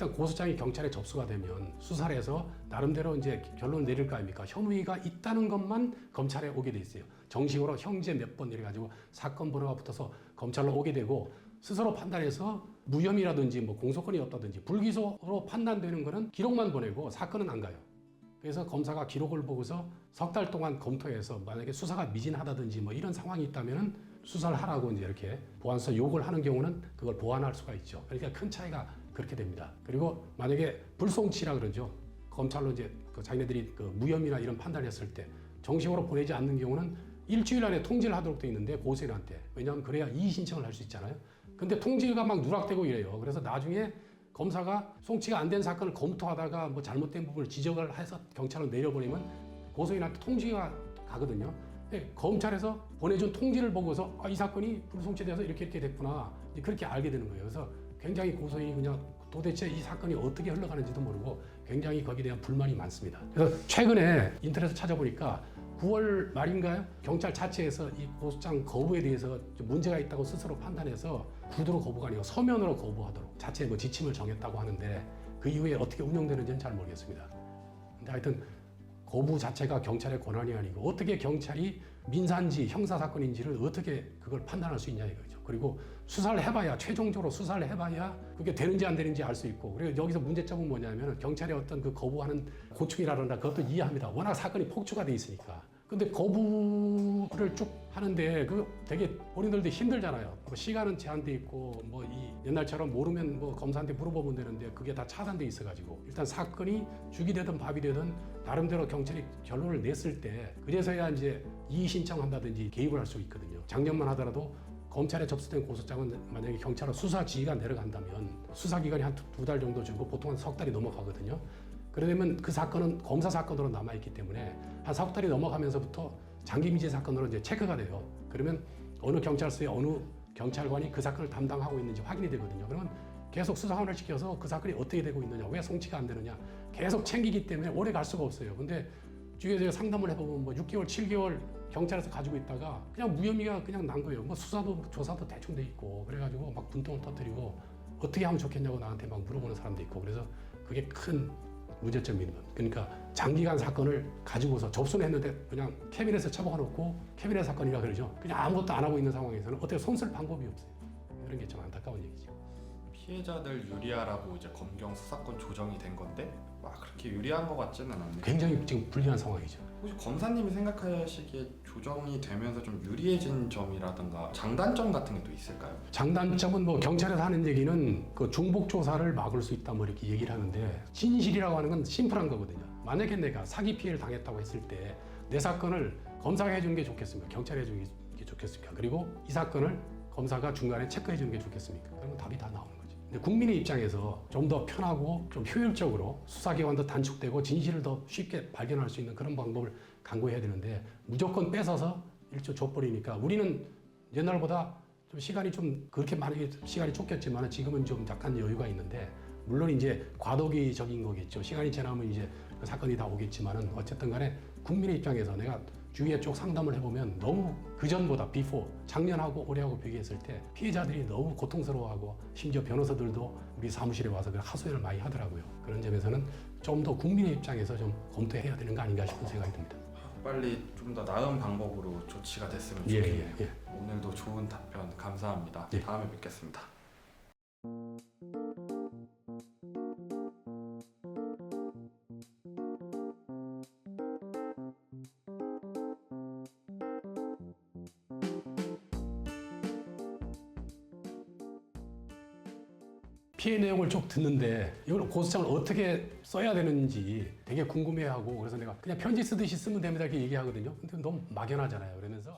일단 고소장이 경찰에 접수가 되면 수사를 해서 나름대로 이제 결론을 내릴 거 아닙니까? 혐의가 있다는 것만 검찰에 오게 돼 있어요. 정식으로 형제 몇 번 이래가지고 사건 번호가 붙어서 검찰로 오게 되고 스스로 판단해서 무혐의라든지 뭐 공소권이 없다든지 불기소로 판단되는 거는 기록만 보내고 사건은 안 가요. 그래서 검사가 기록을 보고서 석 달 동안 검토해서 만약에 수사가 미진하다든지 뭐 이런 상황이 있다면은 수사를 하라고 이제 이렇게 보완서 요구를 하는 경우는 그걸 보완할 수가 있죠. 그러니까 큰 차이가 그렇게 됩니다. 그리고 만약에 불송치라 그러죠. 검찰로 이제 그 자기네들이 그 무혐의나 이런 판단을 했을 때 정식으로 보내지 않는 경우는 일주일 안에 통지를 하도록 돼 있는데 고소인한테. 왜냐하면 그래야 이의 신청을 할 수 있잖아요. 근데 통지가 막 누락되고 이래요. 그래서 나중에 검사가 송치가 안 된 사건을 검토하다가 뭐 잘못된 부분을 지적을 해서 경찰로 내려보내면 고소인한테 통지가 가거든요. 검찰에서 보내준 통지를 보고서 이 사건이 불송치돼서 이렇게 됐구나. 그렇게 알게 되는 거예요. 그래서 굉장히 고소인이 그냥 도대체 이 사건이 어떻게 흘러가는지도 모르고 굉장히 거기에 대한 불만이 많습니다. 그래서 최근에 인터넷에 찾아보니까 9월 말인가요? 경찰 자체에서 이 고소장 거부에 대해서 좀 문제가 있다고 스스로 판단해서 구두로 거부가 아니고 서면으로 거부하도록 자체 뭐 지침을 정했다고 하는데 그 이후에 어떻게 운영되는지는 잘 모르겠습니다. 근데 하여튼 거부 자체가 경찰의 권한이 아니고 어떻게 경찰이 민사인지 형사사건인지를 어떻게 그걸 판단할 수 있냐 이거죠. 그리고 수사를 해봐야 최종적으로 수사를 해봐야 그게 되는지 안 되는지 알 수 있고 그리고 여기서 문제점은 뭐냐면 경찰의 어떤 그 거부하는 고충이라든가 그것도 이해합니다. 워낙 사건이 폭주가 돼 있으니까. 근데 거부를 쭉 하는데 그 되게 본인들도 힘들잖아요. 뭐 시간은 제한돼 있고 뭐 이 옛날처럼 모르면 뭐 검사한테 물어보면 되는데 그게 다 차단돼 있어가지고 일단 사건이 죽이 되든 밥이 되든 나름대로 경찰이 결론을 냈을 때 그래서야 이제 이의 신청한다든지 개입을 할 수 있거든요. 작년만 하더라도 검찰에 접수된 고소장은 만약에 경찰로 수사 지휘가 내려간다면 수사 기간이 한 두 달 정도 주고 보통 한 석 달이 넘어가거든요. 그러면 그 사건은 검사 사건으로 남아있기 때문에 한 석 달이 넘어가면서부터 장기 미제 사건으로 이제 체크가 돼요. 그러면 어느 경찰서에 어느 경찰관이 그 사건을 담당하고 있는지 확인이 되거든요. 그러면 계속 수사관을 시켜서 그 사건이 어떻게 되고 있느냐, 왜 송치가 안 되느냐 계속 챙기기 때문에 오래 갈 수가 없어요. 근데 주위에서 상담을 해보면 뭐 6개월, 7개월 경찰에서 가지고 있다가 그냥 무혐의가 그냥 난 거예요. 뭐 수사도 조사도 대충 돼 있고 그래가지고 막 분통을 터뜨리고 어떻게 하면 좋겠냐고 나한테 막 물어보는 사람도 있고 그래서 그게 큰 문제점입니다. 그러니까 장기간 사건을 가지고서 접수는 했는데 그냥 캐비넷에 처박아놓고 캐비넷 사건이라 그러죠. 그냥 아무것도 안 하고 있는 상황에서는 어떻게 손쓸 방법이 없어요. 그런 게 좀 안타까운 얘기죠. 피해자들 유리하라고 이제 검경 수사권 조정이 된 건데 막 그렇게 유리한 것 같지는 않네요. 굉장히 지금 불리한 상황이죠. 혹시 검사님이 생각하시기에 조정이 되면서 좀 유리해진 점이라든가 장단점 같은 게 또 있을까요? 장단점은 뭐 경찰에서 하는 얘기는 그 중복 조사를 막을 수 있다 뭐 이렇게 얘기를 하는데 진실이라고 하는 건 심플한 거거든요. 만약에 내가 사기 피해를 당했다고 했을 때 내 사건을 검사가 해주는 게 좋겠습니까? 경찰이 해주는 게 좋겠습니까? 그리고 이 사건을 검사가 중간에 체크해 주는 게 좋겠습니까? 그러면 답이 다 나오는 거죠. 근데 국민의 입장에서 좀 더 편하고 좀 효율적으로 수사기관도 단축되고 진실을 더 쉽게 발견할 수 있는 그런 방법을 강구해야 되는데 무조건 뺏어서 일조 줘버리니까 우리는 옛날보다 좀 시간이 좀 그렇게 많이 시간이 쫓겼지만 지금은 좀 약간 여유가 있는데 물론 이제 과도기적인 거겠죠. 시간이 지나면 이제 그 사건이 다 오겠지만은 어쨌든 간에 국민의 입장에서 내가 주위에 쪽 상담을 해보면 너무 그전보다 비포 작년하고 올해하고 비교했을 때 피해자들이 너무 고통스러워하고 심지어 변호사들도 우리 사무실에 와서 하소연을 많이 하더라고요. 그런 점에서는 좀 더 국민의 입장에서 좀 검토해야 되는 거 아닌가 싶은 생각이 듭니다. 빨리 좀 더 나은 방법으로 조치가 됐으면 좋겠네요. 예. 오늘도 좋은 답변 감사합니다. 예. 다음에 뵙겠습니다. 피해 내용을 쭉 듣는데 이걸 고소장을 어떻게 써야 되는지 되게 궁금해하고 그래서 내가 그냥 편지 쓰듯이 쓰면 됩니다 이렇게 얘기하거든요. 근데 너무 막연하잖아요. 그러면서